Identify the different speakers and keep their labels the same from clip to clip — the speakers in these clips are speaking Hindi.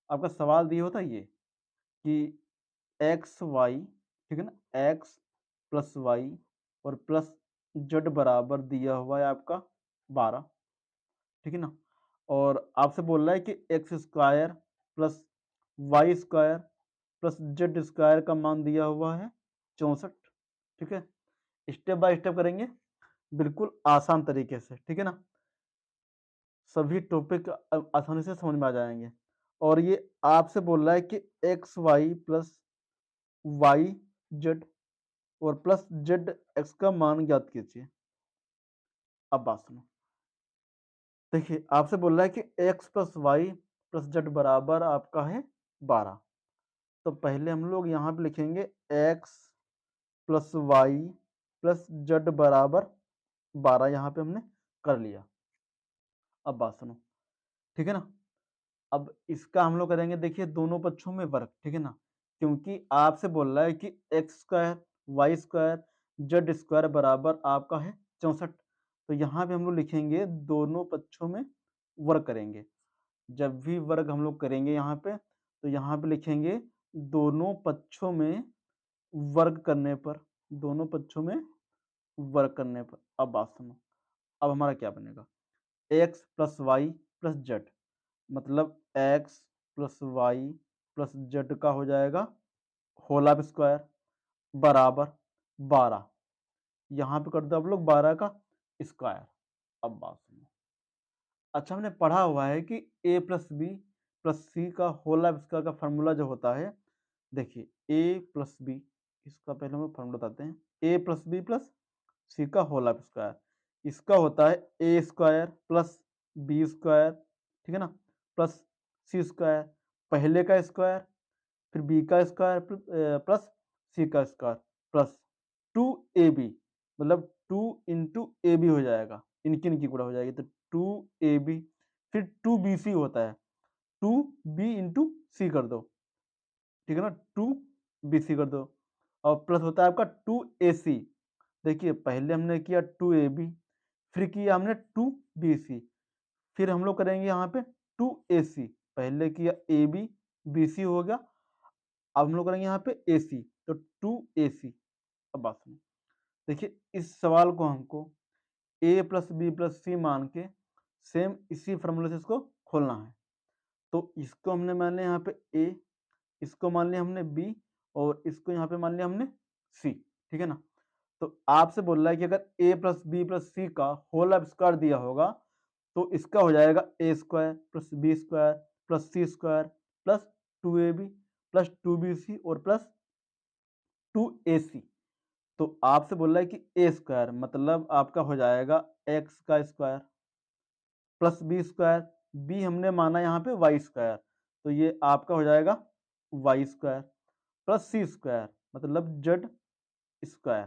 Speaker 1: आपका सवाल दिया होता ये कि एक्स वाई, ठीक है ना, एक्स प्लस वाई और प्लस जेड बराबर दिया हुआ है आपका 12, ठीक है ना, और आपसे बोल रहा है कि X square plus Y square plus Z square का मान दिया हुआ है 64, ठीक है। स्टेप बाय स्टेप करेंगे, बिल्कुल आसान तरीके से, ठीक है ना, सभी टॉपिक आसानी से समझ में आ जाएंगे। और ये आपसे बोल रहा है कि X Y plus Y Z और प्लस जेड एक्स का मान ज्ञात कीजिए। अब बात सुनो, देखिए आपसे बोल रहा है कि X plus Y plus Z बराबर आपका है 12। तो पहले हम लोग यहाँ पे लिखेंगे X plus Y plus Z बराबर 12, यहाँ पे हमने कर लिया। अब बात सुनो, ठीक है ना, अब इसका हम लोग करेंगे, देखिए दोनों पक्षों में वर्ग, ठीक है ना, क्योंकि आपसे बोल रहा है कि X square Y square Z square बराबर आपका है 64। तो यहाँ पे हम लोग लिखेंगे दोनों पक्षों में वर्ग करेंगे। जब भी वर्ग हम लोग करेंगे यहाँ पे, तो यहाँ पे लिखेंगे दोनों पक्षों में वर्ग करने पर, दोनों पक्षों में वर्ग करने पर। अब बात सुनो, अब हमारा क्या बनेगा, x plus Y plus z, मतलब x plus Y plus z का हो जाएगा होल ऑफ स्क्वायर बराबर 12। यहाँ पे कर दो आप लोग 12 का स्क्वायर। अब बात सुनो, अच्छा हमने पढ़ा हुआ है कि ए प्लस बी प्लस सी का होल ऑफ स्क्वायर का फॉर्मूला जो होता है, देखिए ए प्लस बी, इसका पहले हम फॉर्मूला बताते हैं, ए प्लस बी प्लस सी का होल ऑफ स्क्वायर, इसका होता है ए स्क्वायर प्लस बी स्क्वायर, ठीक है ना, प्लस सी स्क्वायर, पहले का स्क्वायर फिर बी का स्क्वायर प्लस सी का स्क्वायर प्लस 2ab, मतलब 2 इंटू ए बी हो जाएगा, इनकी इनकी गुणा हो जाएगी, तो 2ab फिर 2bc होता है, 2b इंटू सी कर दो, ठीक है ना, 2bc कर दो, और प्लस होता है आपका 2ac। देखिए पहले हमने किया 2ab, फिर किया हमने 2bc, फिर हम लोग करेंगे यहाँ पे 2ac, पहले किया ab bc हो गया, अब हम लोग करेंगे यहाँ पे ac, तो 2ac। अब बात सुनो, देखिए इस सवाल को हमको a प्लस बी प्लस सी मान के सेम इसी फॉर्मूले से इसको खोलना है। तो इसको हमने मान लिया यहाँ पे a, इसको मान लिया हमने b और इसको यहाँ पे मान लिया हमने c, ठीक है ना। तो आपसे बोल रहा है कि अगर a प्लस बी प्लस सी का होल ऑफ स्क्वायर दिया होगा, तो इसका हो जाएगा a square plus B square plus c square plus 2ab plus 2bc और प्लस 2ac। तो आपसे बोल रहा है कि ए स्क्वायर मतलब आपका हो जाएगा एक्स का square plus B square, B हमने माना यहाँ पे वाई स्क्वायर, तो ये आपका हो जाएगा Y square plus c square मतलब जेड स्क्वायर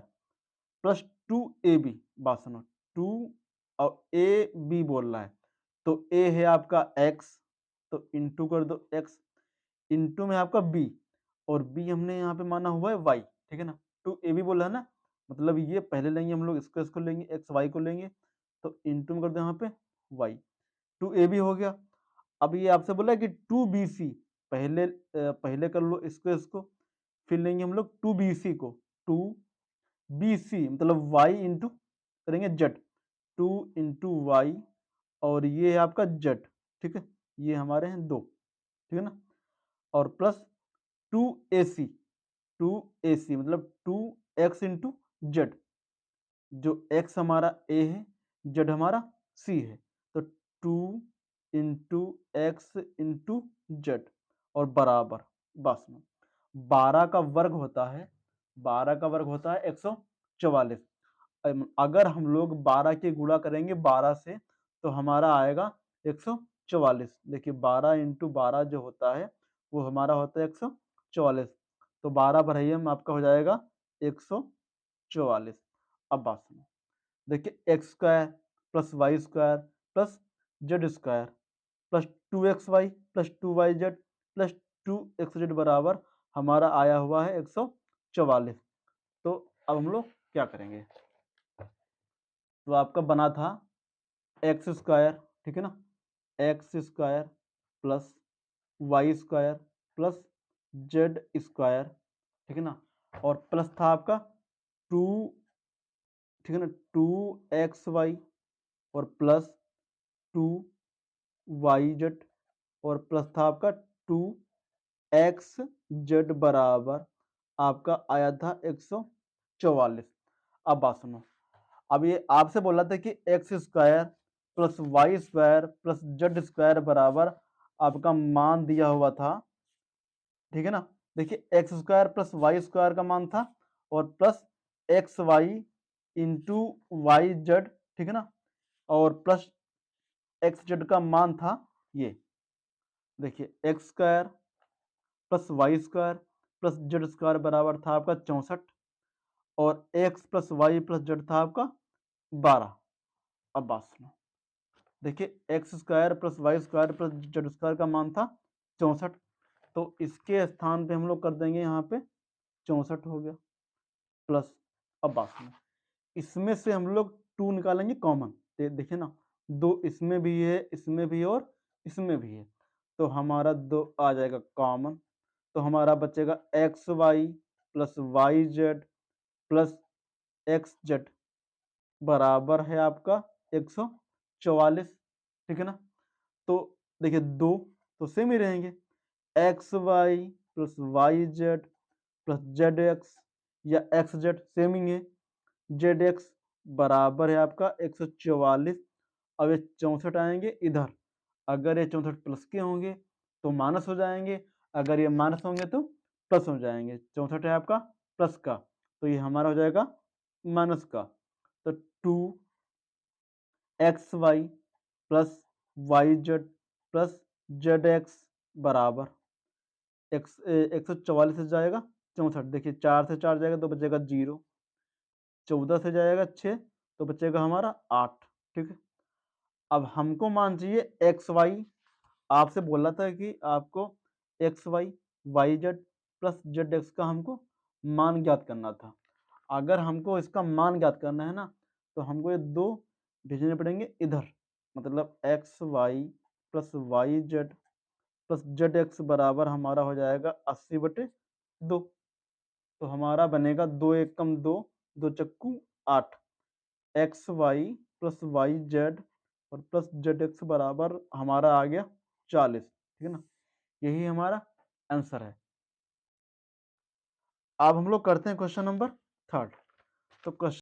Speaker 1: प्लस 2ab। बात सुनो, 2 और ए बी बोल रहा है, तो ए है आपका एक्स, तो इंटू कर दो एक्स, इंटू में आपका बी, और बी हमने यहाँ पे माना हुआ है वाई, ठीक है ना, 2ab बोला है ना, मतलब ये पहले लेंगे हम लोग, इसको लेंगे एक्स वाई को लेंगे, तो इंटू में कर दो यहाँ पे वाई, 2ab हो गया। अब ये आपसे बोला है कि 2bc, पहले कर लो इसको, फिर लेंगे हम लोग 2bc को, 2bc मतलब y इंटू करेंगे जेड, 2 इंटू वाई, और ये है आपका जेड, ठीक है, ये हमारे हैं 2, ठीक है ना, और प्लस 2ac, 2ac मतलब 2x इंटू जेड, जो x हमारा a है जेड हमारा c है, तो 2 इंटू एक्स इंटू जेड और बराबर, बस में 12 का वर्ग होता है, 12 का वर्ग होता है 144। अगर हम लोग 12 के गुणा करेंगे 12 से, तो हमारा आएगा 144। देखिए 12 इंटू 12 जो होता है वो हमारा होता है 144, तो 12 बढ़ाइए में आपका हो जाएगा 144। अब बात सुनो, देखिए X square plus Y square plus Z square plus 2xy plus 2yz plus 2xz बराबर हमारा आया हुआ है 144। तो अब हम लोग क्या करेंगे, तो आपका बना था एक्स स्क्वायर, ठीक है ना, X square plus Y square plus Z square, ठीक है ना, और प्लस था आपका 2, ठीक है ना, 2xy और प्लस 2yz और प्लस था आपका 2xz बराबर आपका आया था 144। अब बात सुनो, अब ये आपसे बोला था कि X square plus Y square plus Z square बराबर आपका मान दिया हुआ था, ठीक है ना। देखिए X square plus Y square का मान था और plus X Y into Y Z, ठीक है ना, और प्लस एक्स जेड का मान था ये। देखिए X square plus Y square plus Z square बराबर था आपका 64 और X plus Y plus Z था आपका 12। अब बात सुनो, देखिए X square plus Y square plus Z square का मान था 64, तो इसके स्थान पे हम लोग कर देंगे यहाँ पे 64 हो गया प्लस। अब बात सुनो, इसमें से हम लोग 2 निकालेंगे कॉमन, देखिए ना, 2 इसमें भी है, इसमें भी और इसमें भी है, तो हमारा 2 आ जाएगा कॉमन, तो हमारा बचेगा X Y plus Y Z plus X Z बराबर है आपका 144, ठीक है ना। तो देखिए 2 तो सेम ही रहेंगे, X Y plus Y Z plus Z X या एक्स जेड सेम ही है, जेड एक्स बराबर है आपका 144। अब ये 64 आएंगे इधर, अगर ये 64 प्लस के होंगे तो माइनस हो जाएंगे, अगर ये माइनस होंगे तो प्लस हो जाएंगे। 64 है आपका प्लस का, तो ये हमारा हो जाएगा माइनस का, तो 2xy plus Y Z plus Z X बराबर 144 से जाएगा 64, देखिए 4 से 4 जाएगा तो बचेगा 0, 14 से जाएगा 6 तो बचेगा हमारा 8, ठीक है। अब हमको मान चाहिए एक्स वाई, आपसे बोला था कि आपको X Y Y Z plus Z X का हमको मान ज्ञात करना था। अगर हमको इसका मान ज्ञात करना है ना, तो हमको ये 2 भेजने पड़ेंगे इधर, मतलब X Y plus Y Z plus Z X बराबर हमारा हो जाएगा 80/2, तो हमारा बनेगा 2 एक कम 2, 2 चक्कू 8, X Y plus Y Z और प्लस जेड एक्स बराबर हमारा आ गया 40, ठीक है ना, यही हमारा आंसर है। अब हम लोग करते हैं क्वेश्चन नंबर 3। तो क्वेश्चन